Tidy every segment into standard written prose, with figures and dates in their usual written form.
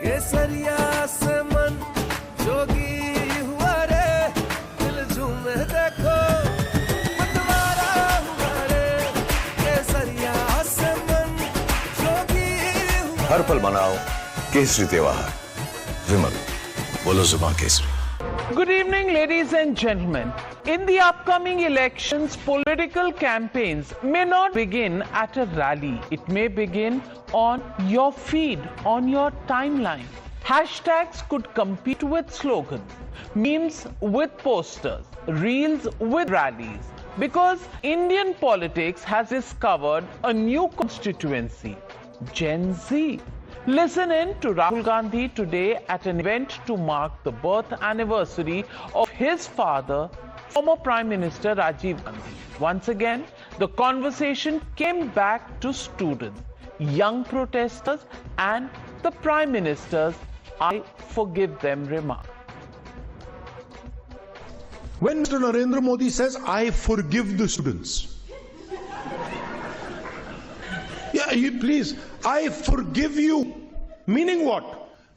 केसरिया से मन जोगी हुआ रे, दिल झूमे देखो मतवारा हुआ रे, केसरिया से मन जोगी हुआ। हर पल मनाओ केसरी त्योहार। विमल, बोलो जुबान Kesari. Good evening, ladies and gentlemen. In the upcoming elections, political campaigns may not begin at a rally. It may begin on your feed, on your timeline. Hashtags could compete with slogans, memes with posters, reels with rallies. Because Indian politics has discovered a new constituency, Gen Z. Listen in to Rahul Gandhi today at an event to mark the birth anniversary of his father, former Prime Minister Rajiv Gandhi. Once again, the conversation came back to students, young protesters, and the Prime Minister's "I forgive them" remark. When Mr. Narendra Modi says, "I forgive the students," please, I forgive you. Meaning what?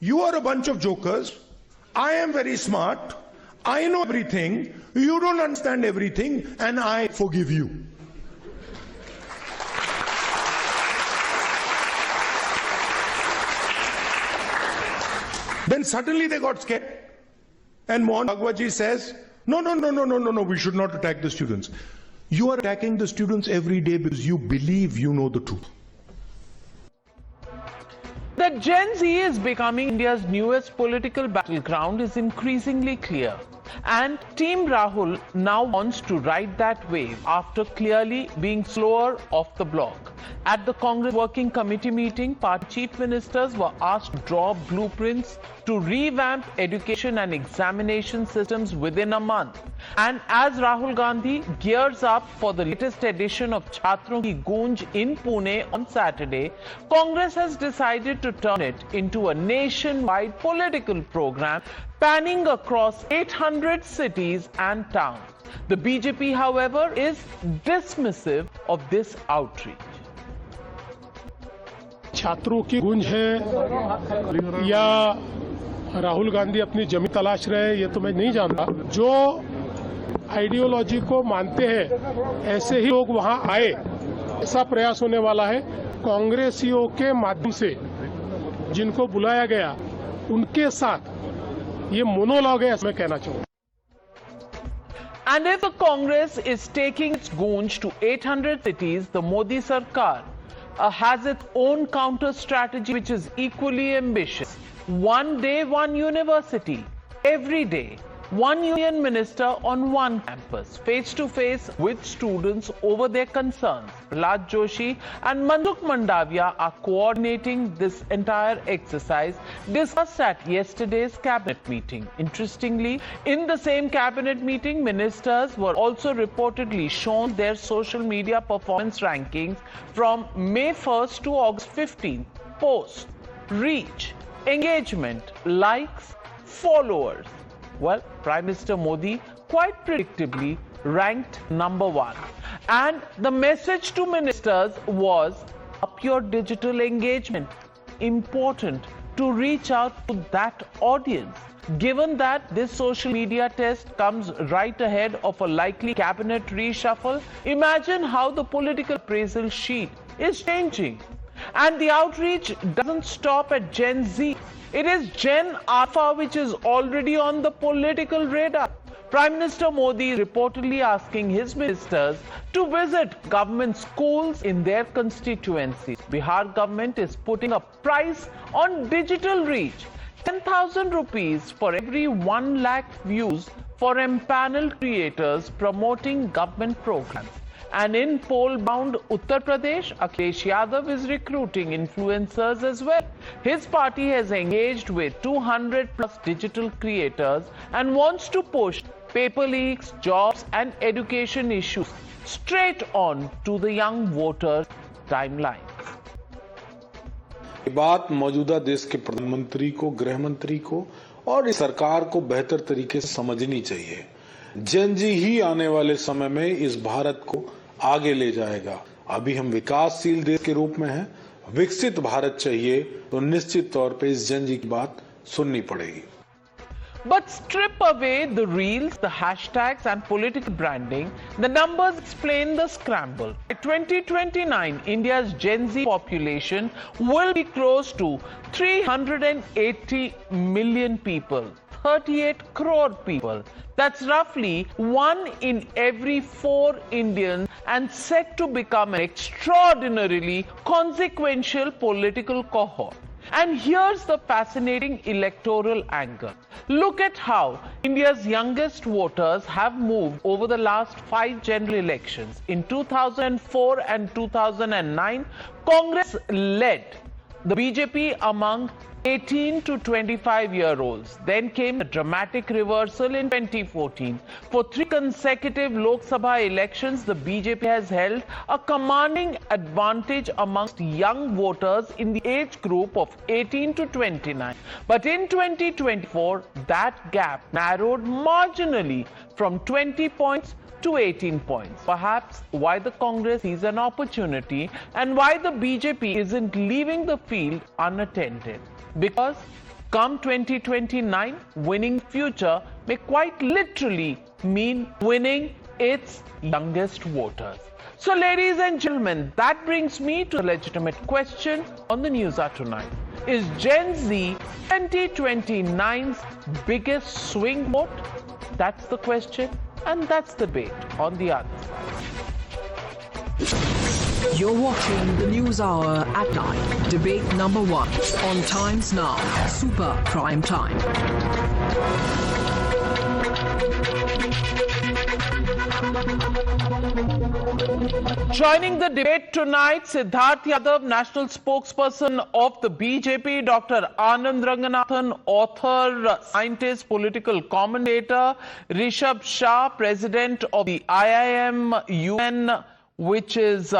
You are a bunch of jokers. I am very smart. I know everything. You don't understand everything, and I forgive you. Then suddenly they got scared. And Mohan Bhagwatji says, no, we should not attack the students. You are attacking the students every day because you believe you know the truth. That Gen Z is becoming India's newest political battleground is increasingly clear. And Team Rahul now wants to ride that wave after clearly being slower off the block. At the Congress Working Committee meeting, party chief ministers were asked to draw blueprints to revamp education and examination systems within a month. And as Rahul Gandhi gears up for the latest edition of Chhatron Ki Goonj in Pune on Saturday, Congress has decided to turn it into a nationwide political program spanning across 800 cities and towns. The BJP, however, is dismissive of this outreach. छात्रों की गूंज है या राहुल गांधी अपनी जमीन तलाश रहे हैं, ये तो मैं नहीं जानता। जो आइडियोलॉजी को मानते हैं ऐसे ही लोग वहां आए, ऐसा प्रयास होने वाला है। कांग्रेसियों के माध्यम से जिनको बुलाया गया उनके साथ ये मोनोलॉग है, मैं कहना चाहूँगा। And if the Congress is taking its goonj to 800 cities, the Modi Sarkar has its own counter strategy which is equally ambitious. One day, one university. Every day, one union minister on one campus, face to face with students over their concerns. Prahlad Joshi and Manduk Mandavia are coordinating this entire exercise discussed at yesterday's cabinet meeting. Interestingly, in the same cabinet meeting, ministers were also reportedly shown their social media performance rankings from May 1st to August 15th. Post, reach, engagement, likes, followers. Well, Prime Minister Modi quite predictably ranked number one. And the message to ministers was up your digital engagement. Important to reach out to that audience. Given that this social media test comes right ahead of a likely cabinet reshuffle, imagine how the political appraisal sheet is changing. And the outreach doesn't stop at Gen Z. It is Gen Alpha which is already on the political radar. Prime Minister Modi is reportedly asking his ministers to visit government schools in their constituencies. Bihar government is putting a price on digital reach. 10,000 rupees for every 1 lakh views for empaneled creators promoting government programs. And in poll-bound Uttar Pradesh, Akhilesh Yadav is recruiting influencers as well. His party has engaged with 200 plus digital creators and wants to push paper leaks, jobs and education issues straight on to the young voters' timelines. ये बात मौजूदा देश के प्रधानमंत्री को, गृह मंत्री को और इस सरकार को बेहतर तरीके से समझनी चाहिए। जेन जी ही आने वाले समय में इस भारत को आगे ले जाएगा। अभी हम विकासशील देश के रूप में हैं विकसित भारत चाहिए तो निश्चित तौर पे इस जन जी की बात सुननी पड़ेगी। But strip away the reels, the hashtags and political branding, the numbers explain the scramble. By 2029, India's Gen Z population will be close to 380 million people. 38 crore people. That's roughly 1 in every 4 Indians and set to become an extraordinarily consequential political cohort. And here's the fascinating electoral angle. Look at how India's youngest voters have moved over the last 5 general elections. In 2004 and 2009, Congress led the BJP among 18 to 25-year-olds. Then came a dramatic reversal in 2014. For 3 consecutive Lok Sabha elections, the BJP has held a commanding advantage amongst young voters in the age group of 18 to 29. But in 2024, that gap narrowed marginally from 20 points to 18 points. Perhaps why the Congress sees an opportunity and why the BJP isn't leaving the field unattended. Because come 2029, winning future may quite literally mean winning its youngest voters. So ladies and gentlemen, that brings me to the legitimate question on the Newshour tonight. Is Gen Z 2029's biggest swing vote? That's the question, and that's the debate on the other side. You're watching the News Hour at 9. Debate number 1 on Times Now. Super Prime Time. Joining the debate tonight, Siddharth Yadav, national spokesperson of the BJP, Dr. Anand Ranganathan, author, scientist, political commentator, Rishabh Shah, president of the IIM UN, which is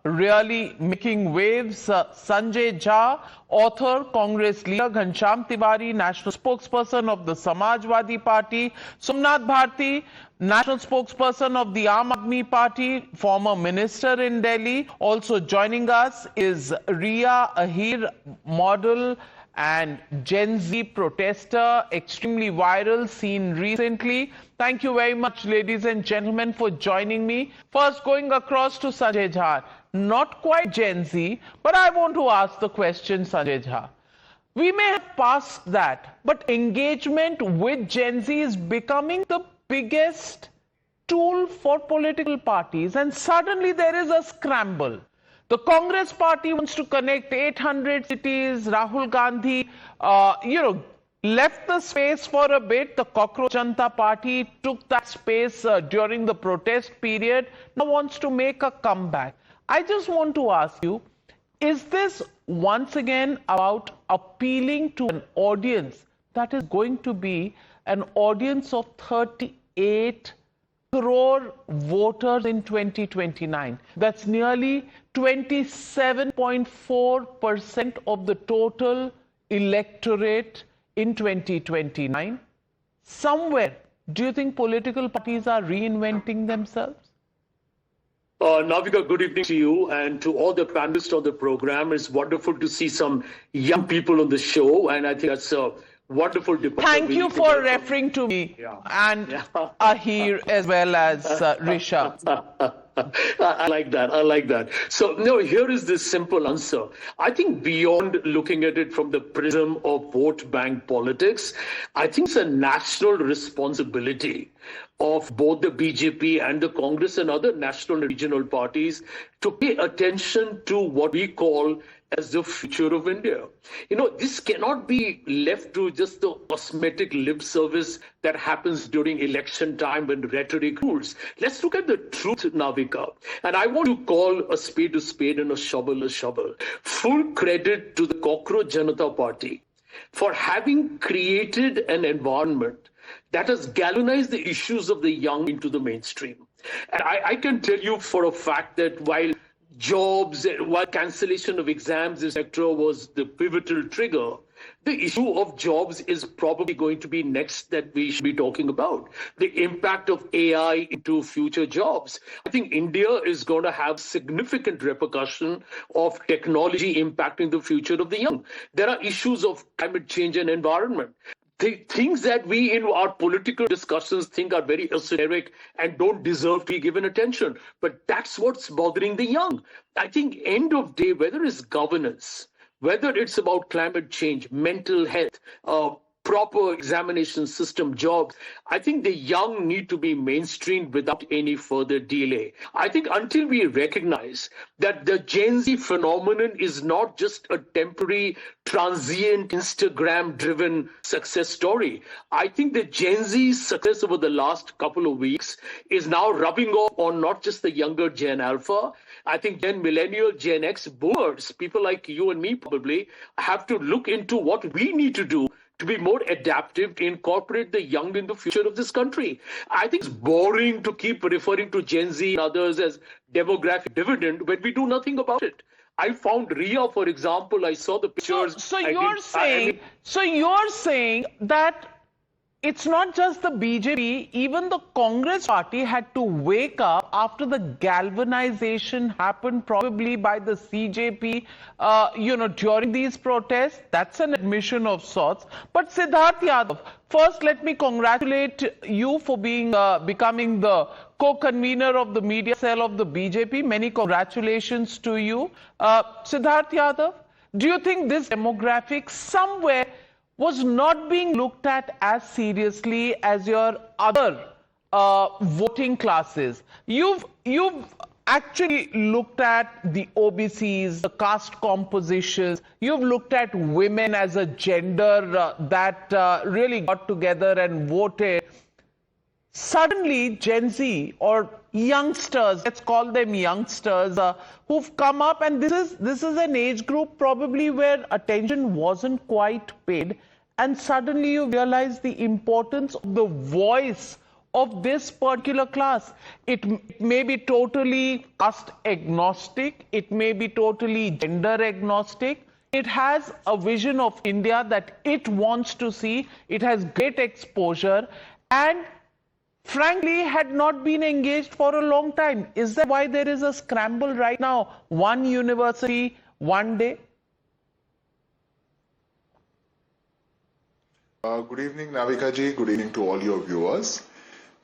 really making waves, Sanjay Jha, author, Congress leader, Ghanshyam Tiwari, national spokesperson of the Samajwadi Party, Somnath Bharti, national spokesperson of the Aam Aadmi Party, former minister in Delhi. Also joining us is Ria Ahir, model and Gen Z protester, extremely viral, seen recently. Thank you very much, ladies and gentlemen, for joining me. First, going across to Sanjay Jha. Not quite Gen Z, but I want to ask the question, Sanjay Jha. We may have passed that, but engagement with Gen Z is becoming the biggest tool for political parties, and suddenly there is a scramble. The Congress party wants to connect 800 cities. Rahul Gandhi, left the space for a bit. The Cockroach Janata Party took that space during the protest period, now wants to make a comeback. I just want to ask you, is this once again about appealing to an audience that is going to be an audience of 38 crore voters in 2029? That's nearly 27.4% of the total electorate in 2029. Somewhere, do you think political parties are reinventing themselves? Navika, good evening to you and to all the panelists on the program. It's wonderful to see some young people on the show, and I think that's a wonderful debate. Thank you for referring to me and Ahir as well as Risha. I like that. I like that. So, no, here is the simple answer. I think beyond looking at it from the prism of vote bank politics, I think it's a national responsibility of both the BJP and the Congress and other national and regional parties to pay attention to what we call as the future of India. This cannot be left to just the cosmetic lip service that happens during election time when rhetoric rules. Let's look at the truth, Navika. And I want to call a spade and a shovel a shovel. Full credit to the Cockroach Janata Party for having created an environment that has galvanized the issues of the young into the mainstream. And I can tell you for a fact that while jobs, while cancellation of exams, etc., was the pivotal trigger, the issue of jobs is probably going to be next that we should be talking about. The impact of AI into future jobs. I think India is going to have significant repercussion of technology impacting the future of the young. There are issues of climate change and environment. The things that we in our political discussions think are very esoteric and don't deserve to be given attention. But that's what's bothering the young. I think end of day, whether it's governance, whether it's about climate change, mental health, proper examination system, jobs, I think the young need to be mainstreamed without any further delay. I think until we recognize that the Gen Z phenomenon is not just a temporary, transient, Instagram-driven success story, I think the Gen Z's success over the last couple of weeks is now rubbing off on not just the younger Gen Alpha. I think Gen Millennial, Gen X, boomers, people like you and me probably, have to look into what we need to do to be more adaptive, to incorporate the young in the future of this country. I think it's boring to keep referring to Gen Z and others as demographic dividend when we do nothing about it. I found Ria, for example, I saw the pictures. So you're saying that it's not just the BJP, even the Congress party had to wake up after the galvanization happened probably by the CJP, during these protests. That's an admission of sorts. But Siddharth Yadav, first let me congratulate you for becoming the co-convener of the media cell of the BJP. Many congratulations to you. Siddharth Yadav, do you think this demographic somewhere was not being looked at as seriously as your other voting classes? You've actually looked at the OBCs, the caste compositions. You've looked at women as a gender that really got together and voted. Suddenly, Gen Z or youngsters, let's call them youngsters, who've come up, and this is an age group probably where attention wasn't quite paid, and suddenly you realize the importance of the voice of this particular class. It may be totally caste agnostic, it may be totally gender agnostic. It has a vision of India that it wants to see. It has great exposure and frankly had not been engaged for a long time. Is that why there is a scramble right now? One university, one day? Good evening, Navika ji. Good evening to all your viewers.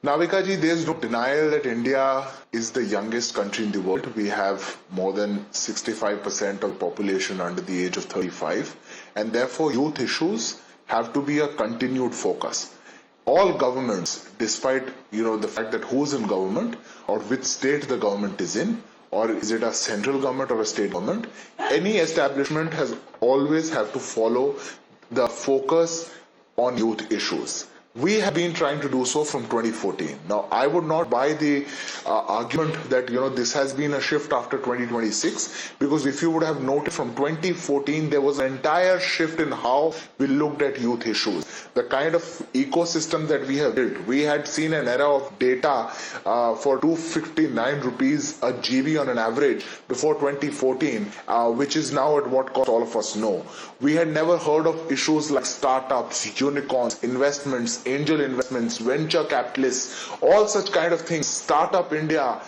Navika ji, there's no denial that India is the youngest country in the world. We have more than 65% of the population under the age of 35, and therefore youth issues have to be a continued focus. All governments, despite the fact that who's in government or which state the government is in, or is it a central government or a state government, any establishment has always have to follow the focus on youth issues. We have been trying to do so from 2014. Now, I would not buy the argument that this has been a shift after 2026, because if you would have noted from 2014, there was an entire shift in how we looked at youth issues. The kind of ecosystem that we have built. We had seen an era of data for 259 rupees a GB on an average before 2014, which is now at what cost all of us know. We had never heard of issues like startups, unicorns, investments, angel investments, venture capitalists, all such kind of things. Startup India,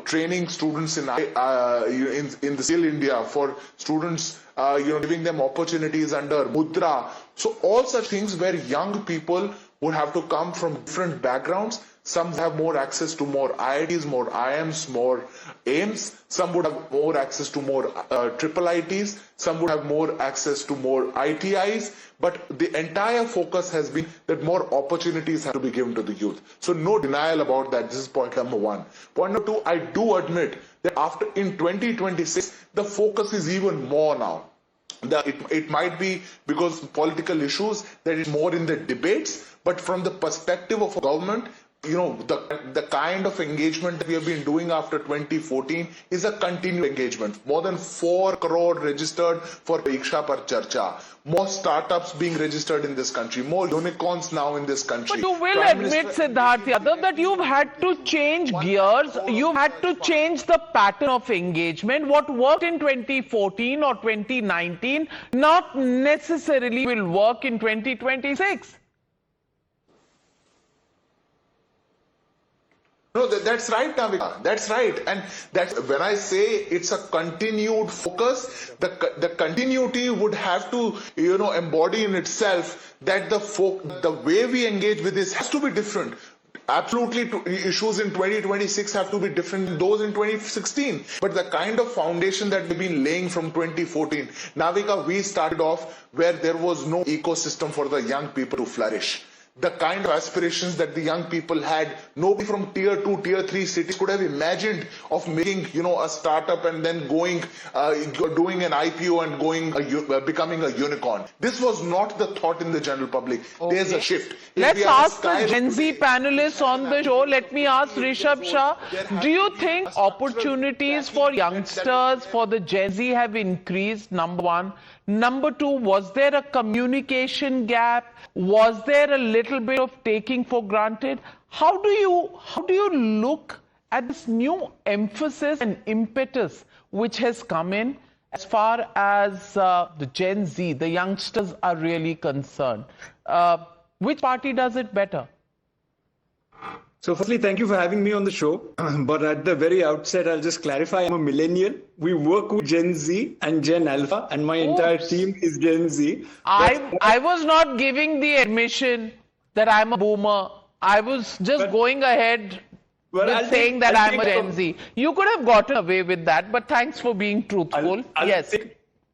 training students in the Skill India for students, giving them opportunities under Mudra. So all such things where young people would have to come from different backgrounds. Some have more access to more IITs, more IIMs, more AIMS. Some would have more access to more triple ITs. Some would have more access to more ITIs. But the entire focus has been that more opportunities have to be given to the youth. So no denial about that. This is point number one. Point number two, I do admit that in 2026, the focus is even more now. It might be because political issues that is more in the debates, but from the perspective of a government, the kind of engagement that we have been doing after 2014 is a continued engagement. More than 4 crore registered for Pariksha Par Charcha. More startups being registered in this country. More unicorns now in this country. But you will admit, Siddharth Yadav, that you've had to change gears. You've had to change the pattern of engagement. What worked in 2014 or 2019 not necessarily will work in 2026. No, that's right, Navika. That's right. And that's when I say it's a continued focus, the continuity would have to, embody in itself that the way we engage with this has to be different. Absolutely, issues in 2026 have to be different than those in 2016. But the kind of foundation that we've been laying from 2014, Navika, we started off where there was no ecosystem for the young people to flourish. The kind of aspirations that the young people had, nobody from tier 2, tier 3 cities could have imagined of making, a startup and then doing an IPO and becoming a unicorn. This was not the thought in the general public. Okay. There's a shift. Let's ask the Gen Z panelists on the show. Let me ask Rishabh Shah. Do you think opportunities for youngsters, for the Gen Z have increased? Number one. Number two, was there a communication gap? Was there a little bit of taking for granted? How do you look at this new emphasis and impetus which has come in as far as the Gen Z, the youngsters are really concerned? Which party does it better? So firstly, thank you for having me on the show. But at the very outset, I'll just clarify, I'm a millennial. We work with Gen Z and Gen Alpha, and my entire team is Gen Z. I was not giving the admission that I'm a boomer. I was just going ahead with saying that I'm a Gen Z. You could have gotten away with that, but thanks for being truthful. Yes.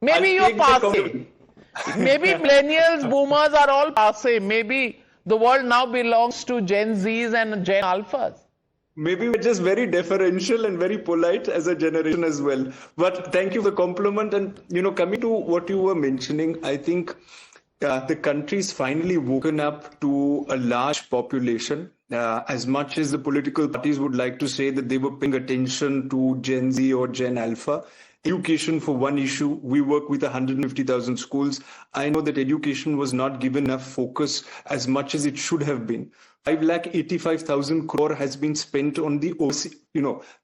Maybe you're passé. Maybe millennials, boomers are all passé. Maybe the world now belongs to Gen Zs and Gen Alphas. Maybe we're just very deferential and very polite as a generation as well. But thank you for the compliment. And, coming to what you were mentioning, I think the country's finally woken up to a large population. As much as the political parties would like to say that they were paying attention to Gen Z or Gen Alpha, education for one issue, we work with 150,000 schools. I know that education was not given enough focus as much as it should have been. 5,85,000 crore has been spent on the overseas,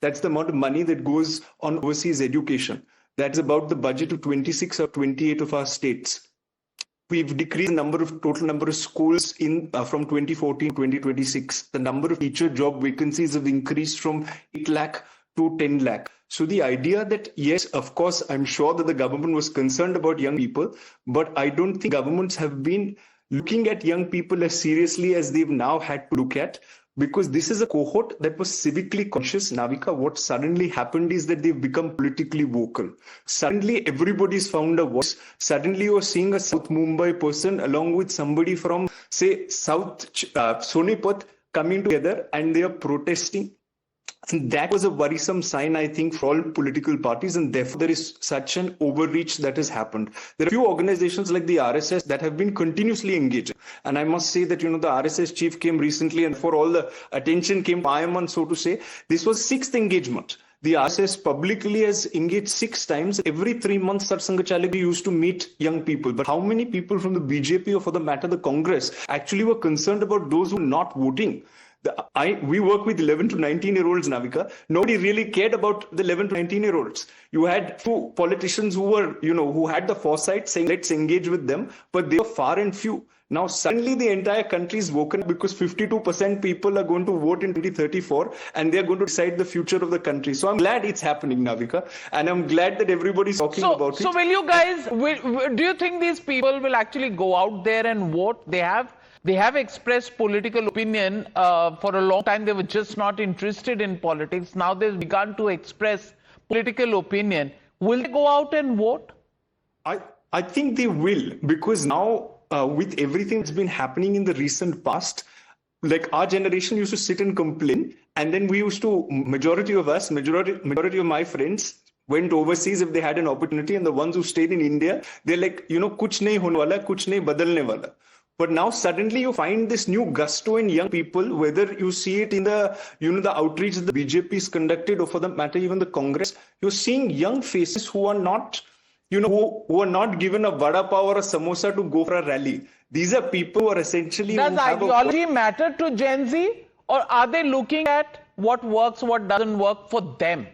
that's the amount of money that goes on overseas education. That's about the budget of 26 or 28 of our states. We've decreased the total number of schools from 2014 to 2026. The number of teacher job vacancies have increased from 8 lakh to 10 lakh. So the idea that, yes, of course, I'm sure that the government was concerned about young people, but I don't think governments have been looking at young people as seriously as they've now had to look at, because this is a cohort that was civically conscious. Navika, what suddenly happened is that they've become politically vocal. Suddenly, everybody's found a voice. Suddenly, you're seeing a South Mumbai person along with somebody from, say, South Sonipat coming together and they are protesting. And that was a worrisome sign, I think, for all political parties, and therefore there is such an overreach that has happened. There are few organizations like the RSS that have been continuously engaging. And I must say that, the RSS chief came recently, and for all the attention came to IMN, so to say. This was 6th engagement. The RSS publicly has engaged 6 times. Every 3 months, Sarsangachalak used to meet young people. But how many people from the BJP or for the matter the Congress actually were concerned about those who were not voting? We work with 11 to 19-year-olds, Navika. Nobody really cared about the 11 to 19-year-olds. You had 2 politicians who were, who had the foresight saying, let's engage with them, but they were far and few. Now, suddenly the entire country is woken up because 52% people are going to vote in 2034 and they're going to decide the future of the country. So I'm glad it's happening, Navika, and I'm glad that everybody's talking about it. So will you guys, do you think these people will actually go out there and vote? They have expressed political opinion for a long time. They were just not interested in politics. Now they've begun to express political opinion. Will they go out and vote? I think they will, because now with everything that's been happening in the recent past, like our generation used to sit and complain, and then we used to, majority of my friends went overseas if they had an opportunity, and the ones who stayed in India, they're like, kuch nahi hone wala, kuch nahi badalne wala. But now suddenly you find this new gusto in young people, whether you see it in the, the outreach that the BJP is conducted, or for that matter, even the Congress, you're seeing young faces who are not, who are not given a vada pav or a samosa to go for a rally. These are people who are essentially... Does ideology matter to Gen Z, or are they looking at what works, what doesn't work for them?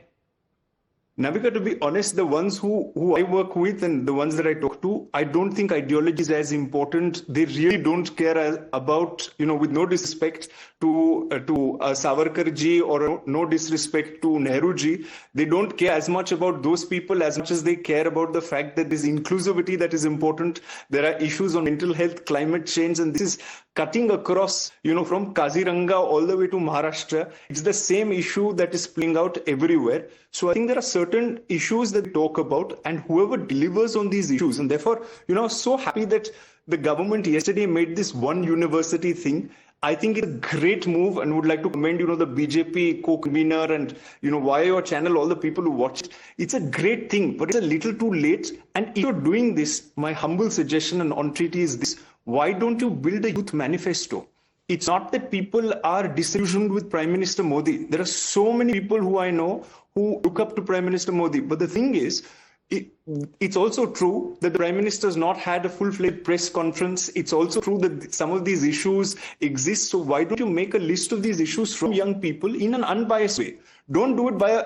Navika, to be honest, the ones who I work with and the ones that I talk to, I don't think ideology is as important. They really don't care about, with no disrespect to Savarkar ji, or no disrespect to Nehru ji. They don't care as much about those people as much as they care about the fact that there's inclusivity that is important. There are issues on mental health, climate change, and this is cutting across, from Kaziranga all the way to Maharashtra. It's the same issue that is playing out everywhere. So I think there are certain issues that we talk about, and whoever delivers on these issues, and therefore, so happy that the government yesterday made this one university thing. I think it's a great move, and would like to commend, the BJP co-convener and, via your channel, all the people who watch it. It's a great thing, but it's a little too late. And if you're doing this, my humble suggestion and entreaty is this: why don't you build a youth manifesto? It's not that people are disillusioned with Prime Minister Modi. There are so many people who I know who look up to Prime Minister Modi. But the thing is, it's also true that the Prime Minister has not had a full-fledged press conference. It's also true that some of these issues exist. So why don't you make a list of these issues from young people in an unbiased way? Don't do it via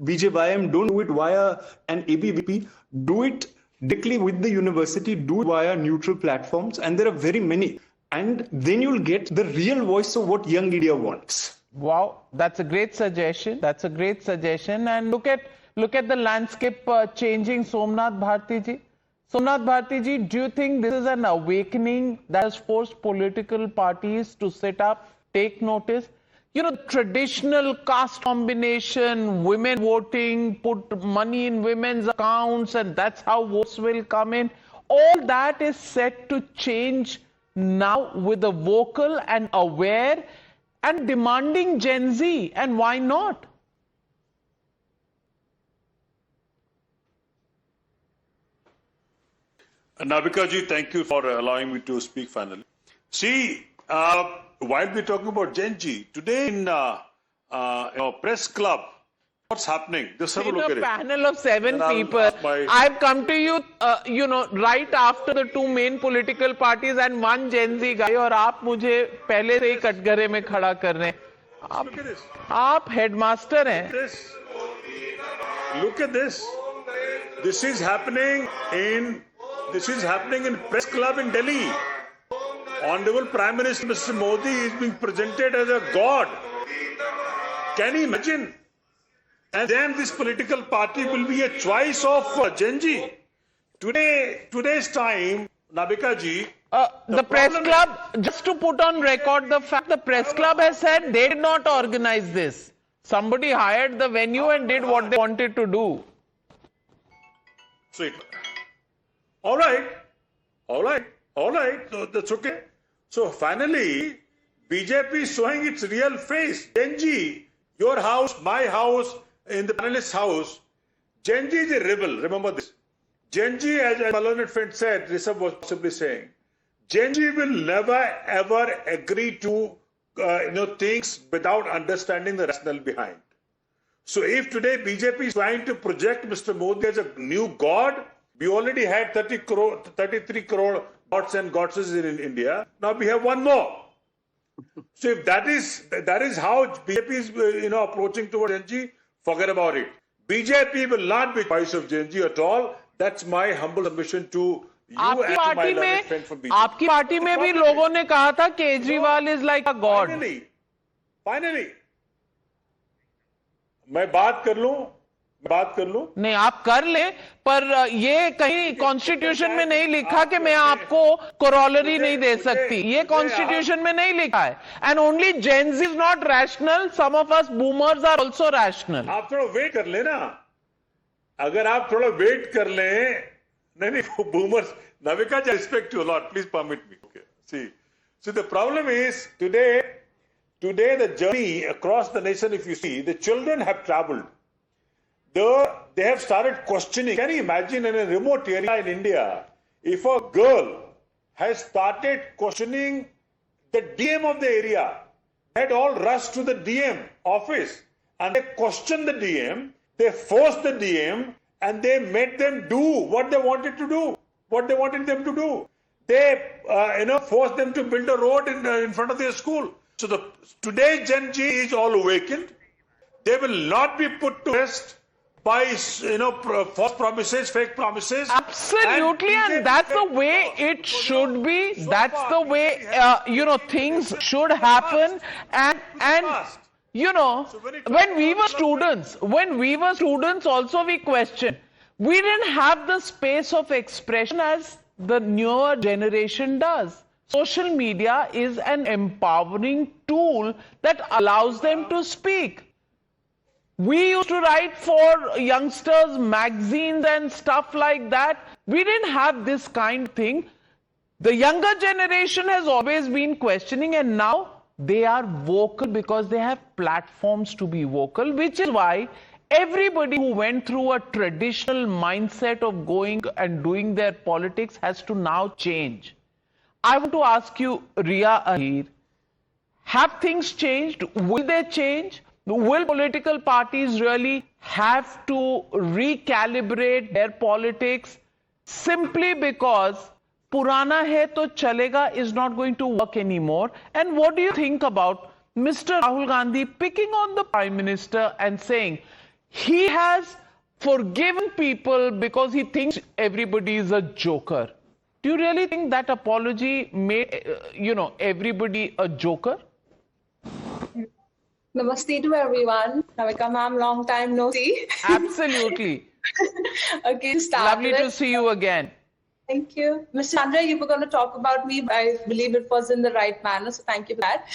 BJYM. Don't do it via an ABVP. Do it directly with the university. Do it via neutral platforms. And there are very many. And then you'll get the real voice of what young India wants. Wow, that's a great suggestion. That's a great suggestion. And look at the landscape changing, Somnath Bharti ji. Somnath Bharti ji, do you think this is an awakening that has forced political parties to sit up, take notice? Traditional caste combination, women voting, put money in women's accounts, and that's how votes will come in. All that is set to change now with a vocal and aware and demanding Gen Z. And why not? Navika ji, thank you for allowing me to speak finally. See, while we're talking about Gen Z, today in press club, what's happening? Just have a look at it. In a panel of 7 people, I've come to you, right after the 2 main political parties and 1 Gen Z guy, और आप मुझे पहले से ही कटघरे में खड़ा कर रहे हैं. आप headmaster हैं. Look at this. This is happening in press club in Delhi. Honorable Prime Minister Mr. Modi is being presented as a god. Can you imagine? And then this political party will be a choice of Gen Z. Today's time, Navika ji. The press club, just to put on record the fact, the press club has said they did not organize this. Somebody hired the venue and did what they wanted to do. Sweet. All right. So that's okay. So finally, BJP is showing its real face. Gen Z, your house, my house, in the panelist's house, Gen Z is a rebel. Remember this. Gen Z, as my learned friend said, Rishabh was possibly saying, Gen Z will never ever agree to things without understanding the rationale behind. So if today BJP is trying to project Mr. Modi as a new god, we already had 33 crore gods and goddesses in India. Now we have 1 more. So if that is how BJP is approaching towards Gen Z, forget about it. BJP will not be choice of Gen Z at all. That's my humble submission to you and to my learned friend from BJP. आपकी party में भी लोगों ने कहा था Kejriwal is like a god. Finally. मैं बात कर लूं? नहीं, आप कर ले, पर ये कहीं कॉन्स्टिट्यूशन में नहीं लिखा कि मैं आपको कोरोलरी नहीं दे सकती. ये कॉन्स्टिट्यूशन में नहीं लिखा है. And only Gen Z is not rational. Some of us boomers are also rational. आप थोड़ा वेट कर लेना. अगर आप थोड़ा वेट कर लें, नहीं, boomers. Navika, I respect you a lot. Please permit me. Okay. See, the problem is today the journey across the nation, if you see, the children have traveled. They have started questioning. Can you imagine in a remote area in India, if a girl has started questioning the DM of the area. They had all rushed to the DM office and they questioned the DM, they forced the DM, and they made them do what they wanted to do, what they wanted them to do. They, forced them to build a road in front of their school. So today's Gen Z is all awakened. They will not be put to rest by, false promises, fake promises. Absolutely, and that's the way it should be. That's the way, things should happen. And when we were students also we questioned. We didn't have the space of expression as the newer generation does. Social media is an empowering tool that allows them to speak. We used to write for youngsters magazines and stuff like that. We didn't have this kind of thing. The younger generation has always been questioning, and now they are vocal because they have platforms to be vocal, which is why everybody who went through a traditional mindset of going and doing their politics has to now change. I want to ask you, Ria Ahir, have things changed? Will they change? Will political parties really have to recalibrate their politics simply because Purana hai to chalega is not going to work anymore? And what do you think about Mr. Rahul Gandhi picking on the Prime Minister and saying he has forgiven people because he thinks everybody is a joker? Do you really think that apology made, everybody a joker? Namaste to everyone. Navika ma'am, long time no see. Absolutely. Okay, lovely to see you again. Thank you. Mr. Chandra, you were going to talk about me. I believe it was in the right manner, so thank you for that.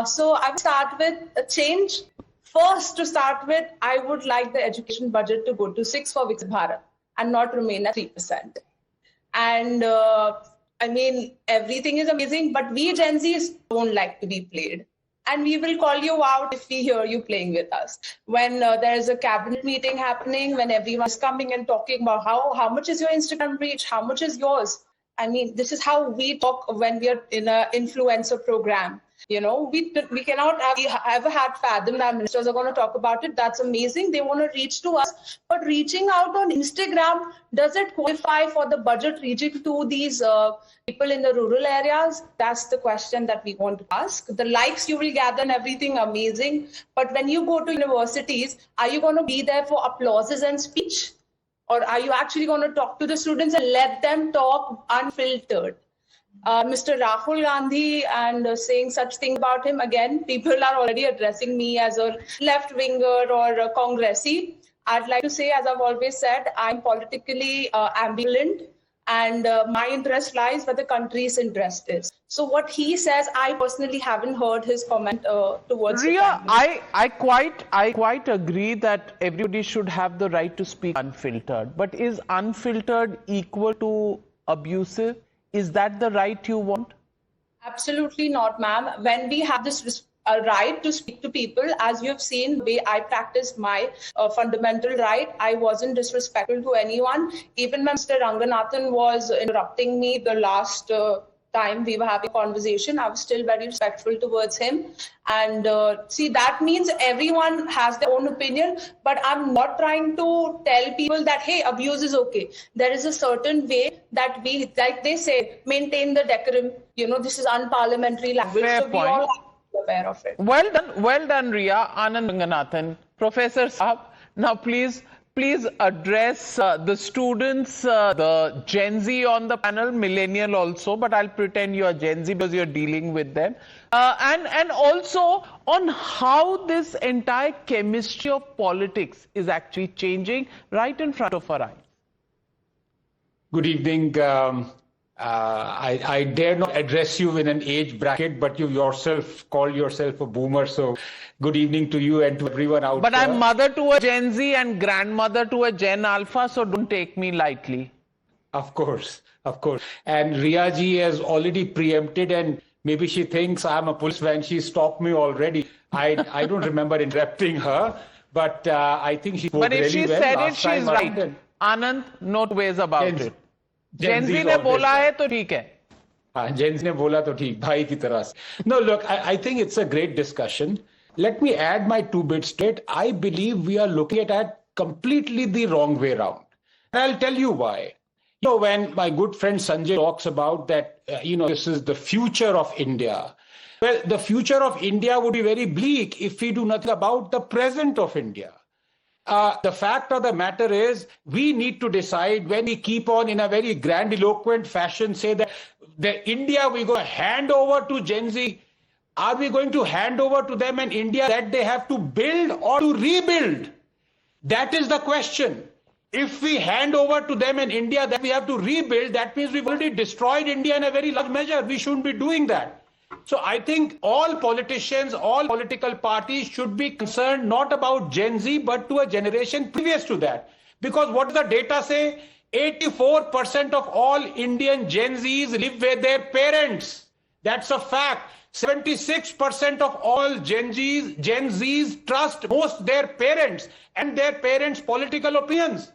So I will start with a change. First, to start with, I would like the education budget to go to 6 for Viksit Bharat and not remain at 3%. And everything is amazing, but we Gen Zs don't like to be played. And we will call you out if we hear you playing with us. When there is a cabinet meeting happening, when everyone is coming and talking about how much is your Instagram reach, how much is yours. This is how we talk when we are in an influencer program. We cannot ever had fathomed that ministers are going to talk about it. That's amazing. They want to reach to us. But reaching out on Instagram, does it qualify for the budget reaching to these people in the rural areas? That's the question that we want to ask. The likes you will gather and everything, amazing. But when you go to universities, are you going to be there for applauses and speech? Or are you actually going to talk to the students and let them talk unfiltered? Mr. Rahul Gandhi and saying such things about him, again, people are already addressing me as a left-winger or a Congressy. I'd like to say, as I've always said, I'm politically ambivalent, and my interest lies where the country's interest is. So what he says, I personally haven't heard his comment towards Ria, I quite agree that everybody should have the right to speak unfiltered. But is unfiltered equal to abusive? Is that the right you want? Absolutely not, ma'am. When we have this right to speak to people, as you have seen, the way I practiced my fundamental right, I wasn't disrespectful to anyone. Even when Mr. Ranganathan was interrupting me the last time we were having a conversation, I was still very respectful towards him. And see, that means everyone has their own opinion, but I'm not trying to tell people that, hey, abuse is okay. There is a certain way that we, like they say, maintain the decorum. This is unparliamentary language. Fair so point. We all have to be aware of it. Well done, Ria. Anand Ranganathan. Professor Saab, now please address the students, the Gen Z on the panel, millennial also, but I'll pretend you are Gen Z because you're dealing with them. And also on how this entire chemistry of politics is actually changing right in front of our eyes. Good evening. I dare not address you in an age bracket, but you yourself call yourself a boomer. So good evening to you and to everyone out there. But I'm mother to a Gen Z and grandmother to a Gen Alpha, so don't take me lightly. Of course. And Ria ji has already preempted, and maybe she thinks I'm a police when she stopped me already. I don't remember interrupting her, but I think she spoke really well. But if she said it, she's right. Anand, no two ways about it. Gen Gen Z ने बोला है तो ठीक है. Gen Z ने बोला तो ठीक, भाई की तरह से. No, look, I think it's a great discussion. Let me add my 2 bits to it. I believe we are looking at completely the wrong way around. And I'll tell you why. You know, when my good friend Sanjay talks about that, this is the future of India. Well, the future of India would be very bleak if we do nothing about the present of India. The fact of the matter is, we need to decide when we keep on in a very grandiloquent fashion say that the India we're going to hand over to Gen Z. Are we going to hand over to them an India that they have to build or to rebuild? That is the question. If we hand over to them an India that we have to rebuild, that means we've already destroyed India in a very large measure. We shouldn't be doing that. So I think all politicians, all political parties should be concerned not about Gen Z, but to a generation previous to that. Because what does the data say? 84% of all Indian Gen Zs live with their parents. That's a fact. 76% of all Gen Zs trust most their parents and their parents' political opinions.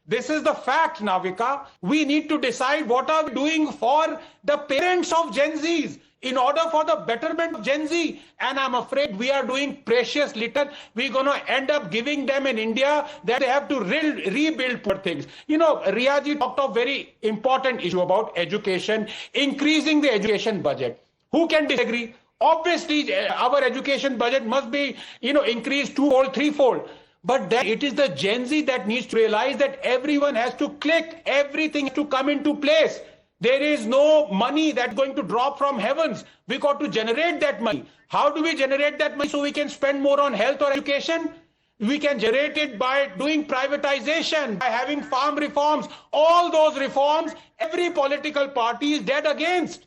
This is the fact, Navika. We need to decide what are we doing for the parents of Gen Zs in order for the betterment of Gen Z. And I'm afraid we are doing precious little. We're going to end up giving them in India that they have to rebuild poor things. Riyaji talked of very important issue about education, increasing the education budget. Who can disagree? Obviously, our education budget must be, increased 2-fold, 3-fold. But then it is the Gen Z that needs to realize that everyone has to click, everything has to come into place. There is no money that's going to drop from heavens. We got to generate that money. How do we generate that money so we can spend more on health or education? We can generate it by doing privatization, by having farm reforms. All those reforms, every political party is dead against.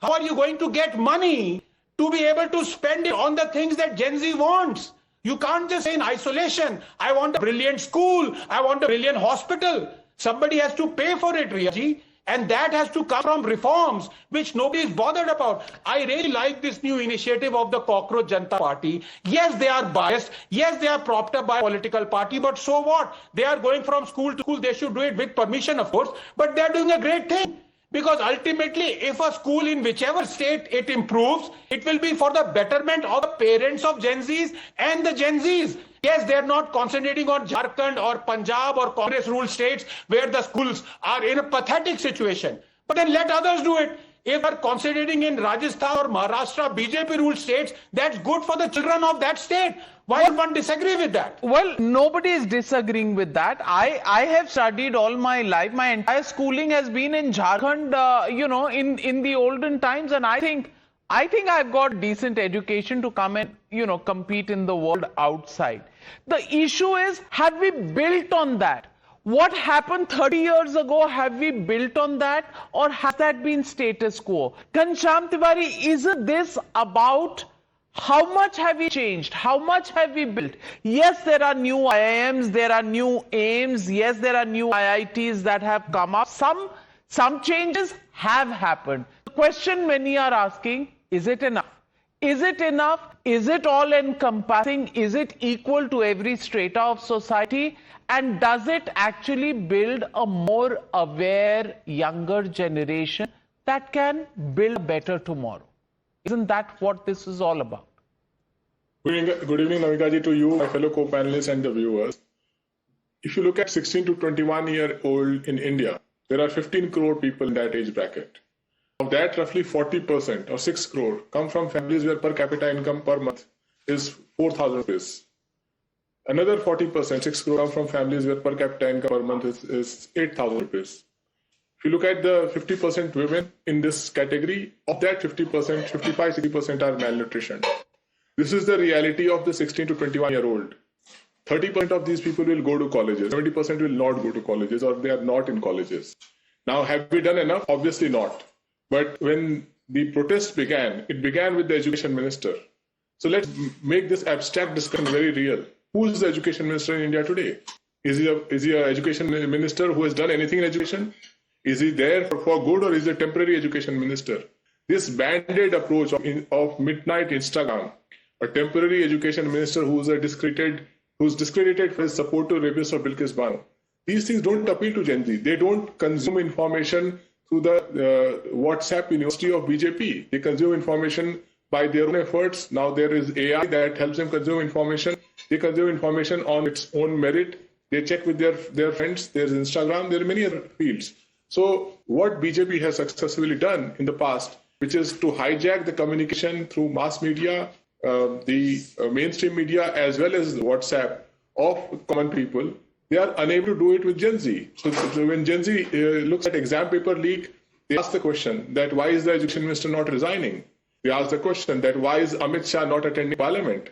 How are you going to get money to be able to spend it on the things that Gen Z wants? You can't just say in isolation, I want a brilliant school, I want a brilliant hospital. Somebody has to pay for it, Riyaji. And that has to come from reforms, which nobody is bothered about. I really like this new initiative of the Cockroach Janata Party. Yes, they are biased. Yes, they are propped up by a political party. But so what? They are going from school to school. They should do it with permission, of course. But they are doing a great thing. Because ultimately, if a school in whichever state it improves, it will be for the betterment of the parents of Gen Zs and the Gen Zs. Yes, they are not concentrating on Jharkhand or Punjab or Congress-ruled states where the schools are in a pathetic situation. But then let others do it. If they are concentrating in Rajasthan or Maharashtra, BJP-ruled states, that's good for the children of that state. Why would one disagree with that? Well, nobody is disagreeing with that. I have studied all my life. My entire schooling has been in Jharkhand, in the olden times. And I think I've got decent education to come and, compete in the world outside. The issue is, have we built on that? What happened 30 years ago, have we built on that, or has that been status quo? Ghanshyam Tiwari, isn't this about how much have we changed? How much have we built? Yes, there are new IIMs, there are new AIMs, yes, there are new IITs that have come up. Some changes have happened. The question many are asking, is it enough? Is it enough? Is it all encompassing? Is it equal to every strata of society? And does it actually build a more aware, younger generation that can build a better tomorrow? Isn't that what this is all about? Good evening, Navika ji, to you, my fellow co-panelists and the viewers. If you look at 16 to 21-year-old in India, there are 15 crore people in that age bracket. Of that, roughly 40% or 6 crore come from families where per capita income per month is 4,000 rupees. Another 40%, 6 crore, come from families where per capita income per month is 8,000 rupees. If you look at the 50% women in this category, of that 50%, 55-60% are malnutrition. This is the reality of the 16 to 21-year-old. 30% of these people will go to colleges, 70% will not go to colleges, or they are not in colleges. Now, have we done enough? Obviously not. But when the protest began, it began with the education minister. So let's make this abstract discussion very real. Who is the education minister in India today? Is he an education minister who has done anything in education? Is he there for good, or is he a temporary education minister? This band-aid approach of midnight Instagram, a temporary education minister who's discredited for his support to rapists of Bilkis Bano. These things don't appeal to Gen Z. They don't consume information through the WhatsApp University of BJP. They consume information by their own efforts. Now there is AI that helps them consume information. They consume information on its own merit. They check with their friends. There's Instagram. There are many other fields. So what BJP has successfully done in the past, which is to hijack the communication through mass media, the mainstream media, as well as WhatsApp of common people, they are unable to do it with Gen Z. So when Gen Z looks at exam paper leak, they ask the question that why is the education minister not resigning? They ask the question that why is Amit Shah not attending parliament?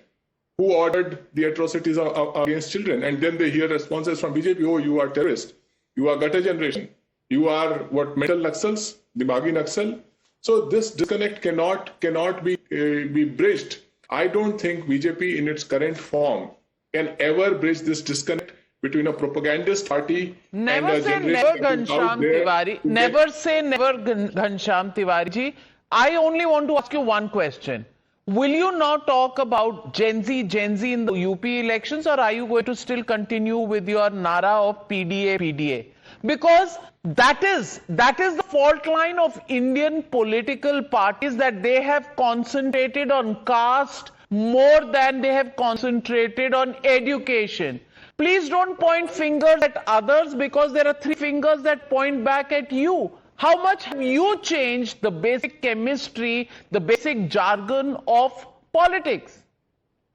Who ordered the atrocities against children? And then they hear responses from BJP, oh, you are terrorist, you are gutter generation, you are what, mental Naxals, Dimagi Naxal. So this disconnect cannot be bridged. I don't think BJP in its current form can ever bridge this disconnect between a propagandist party and a generation out there. Never say never, Ghanshyam Tiwari ji. I only want to ask you one question. Will you now talk about Gen Z in the UP elections, or are you going to still continue with your nara of PDA? Because that is the fault line of Indian political parties, that they have concentrated on caste more than they have concentrated on education. Please don't point fingers at others, because there are three fingers that point back at you. How much have you changed the basic chemistry, the basic jargon of politics?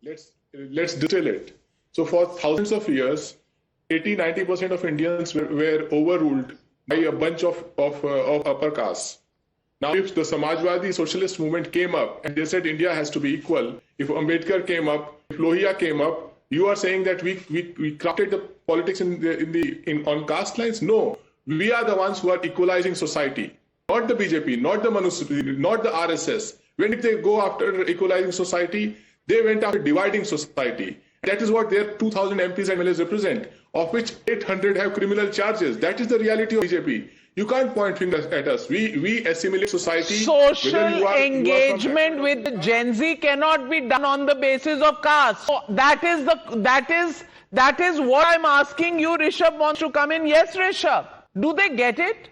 Let's distill it. So for thousands of years, 80-90% of Indians were overruled by a bunch of upper castes. Now, if the Samajwadi socialist movement came up and they said India has to be equal, if Ambedkar came up, if Lohia came up, you are saying that we crafted the politics on caste lines? No. We are the ones who are equalizing society, not the BJP, not the Manusmriti, not the RSS. When did they go after equalizing society? They went after dividing society. That is what their 2,000 MPs and MLAs represent, of which 800 have criminal charges. That is the reality of BJP. You can't point fingers at us. We assimilate society. Social engagement with the Gen Z cannot be done on the basis of caste. So that is what I'm asking you. Rishabh wants to come in. Yes, Rishabh. Do they get it?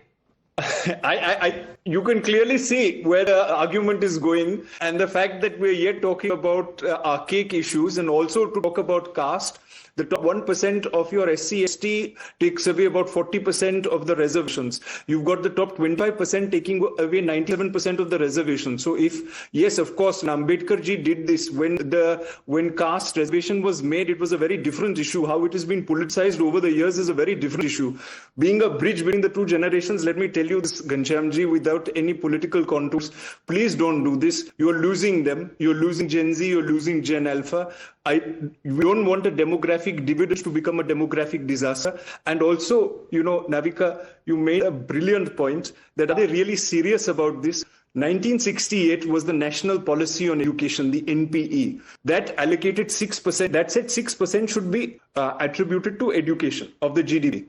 You can clearly see where the argument is going, and the fact that we're yet talking about archaic issues and also to talk about caste. The top 1% of your SC/ST takes away about 40% of the reservations. You've got the top 25% taking away 97% of the reservations. So if, yes, of course, Ambedkar ji did this when caste reservation was made, it was a very different issue. How it has been politicized over the years is a very different issue. Being a bridge between the two generations, let me tell you this, Ghanshyam ji, without any political contours, please don't do this. You're losing them. You're losing Gen Z. You're losing Gen Alpha. We don't want a demographic dividend to become a demographic disaster. And also, Navika, you made a brilliant point that are they really serious about this? 1968 was the National Policy on Education, the NPE. That allocated 6%. That said 6% should be attributed to education of the GDP.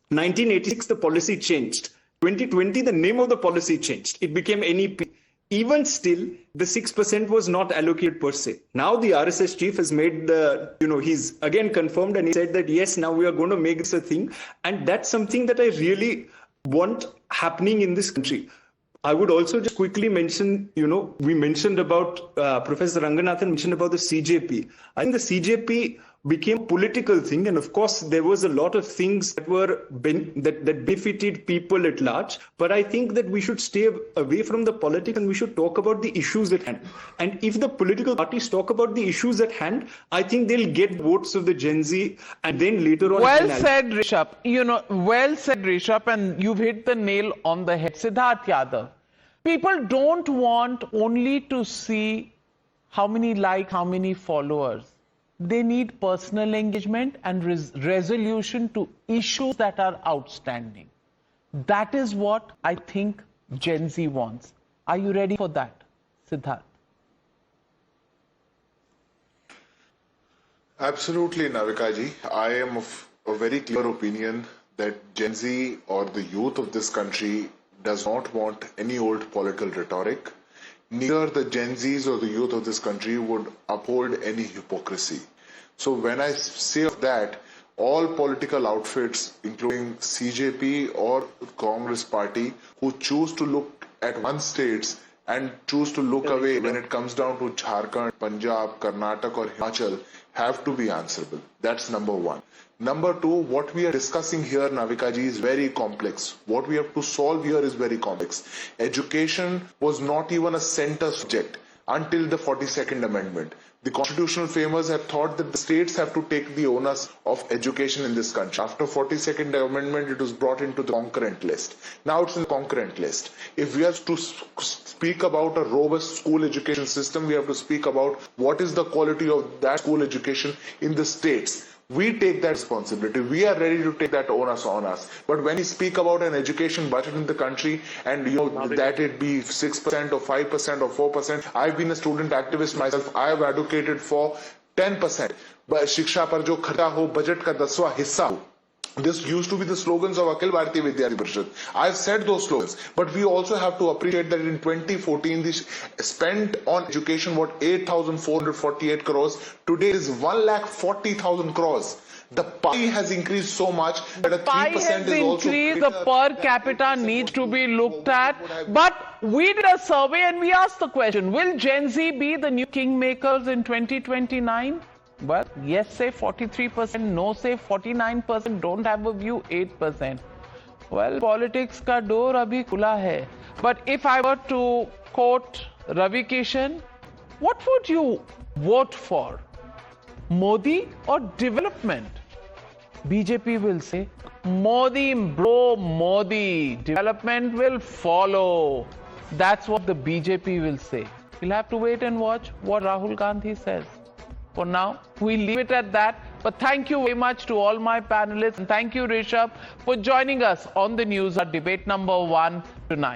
1986, the policy changed. 2020, the name of the policy changed. It became NEP. Even still, the 6% was not allocated per se. Now the RSS chief has made he's again confirmed, and he said that, yes, now we are going to make this a thing. And that's something that I really want happening in this country. I would also just quickly mention, we mentioned about, Professor Ranganathan mentioned about the CJP. I think the CJP became a political thing, and of course there was a lot of things that were that benefited people at large, but I think that we should stay away from the politics and we should talk about the issues at hand. And if the political parties talk about the issues at hand, I think they'll get votes of the Gen Z, and then later on... Well said, Rishabh. Well said, Rishabh, and you've hit the nail on the head. Siddharth Yadav. People don't want only to see how many likes, how many followers. They need personal engagement and resolution to issues that are outstanding. That is what I think Gen Z wants. Are you ready for that, Siddharth? Absolutely, Navika ji. I am of a very clear opinion that Gen Z or the youth of this country does not want any old political rhetoric. Neither the Gen Zs or the youth of this country would uphold any hypocrisy. So when I say of that, all political outfits, including CJP or Congress party, who choose to look at one states and choose to look away when it comes down to Jharkhand, Punjab, Karnataka or Himachal, have to be answerable. That's number one. Number two, what we are discussing here, Navika ji, is very complex. What we have to solve here is very complex. Education was not even a center subject until the 42nd Amendment. The constitutional framers have thought that the states have to take the onus of education in this country. After 42nd Amendment, it was brought into the concurrent list. Now it's in the concurrent list. If we have to speak about a robust school education system, we have to speak about what is the quality of that school education in the states. We take that responsibility. We are ready to take that onus on us. But when we speak about an education budget in the country and that it be 6% or 5% or 4%, I've been a student activist myself. I have advocated for 10%. But शिक्षा पर जो खर्चा हो, budget का 10वां हिस्सा हो. This used to be the slogans of Akhil Bharatiya Vidyarthi Parishad. I've said those slogans, but we also have to appreciate that in 2014, this spent on education what 8,448 crores. Today is 1,40,000 crores. The pie has increased so much that a 3% is also increased. The per capita needs to be looked at. But we did a survey and we asked the question: will Gen Z be the new kingmakers in 2029? Well, yes say 43%, no say 49%, don't have a view 8%. Well, politics ka door abhi khula hai. But if I were to quote Ravi Kishan, what would you vote for? Modi or development? BJP will say, Modi, bro, Modi. Development will follow. That's what the BJP will say. We'll have to wait and watch what Rahul Gandhi says. For now, we'll leave it at that. But thank you very much to all my panelists. And thank you, Rishabh, for joining us on the Newshour debate number 1 tonight.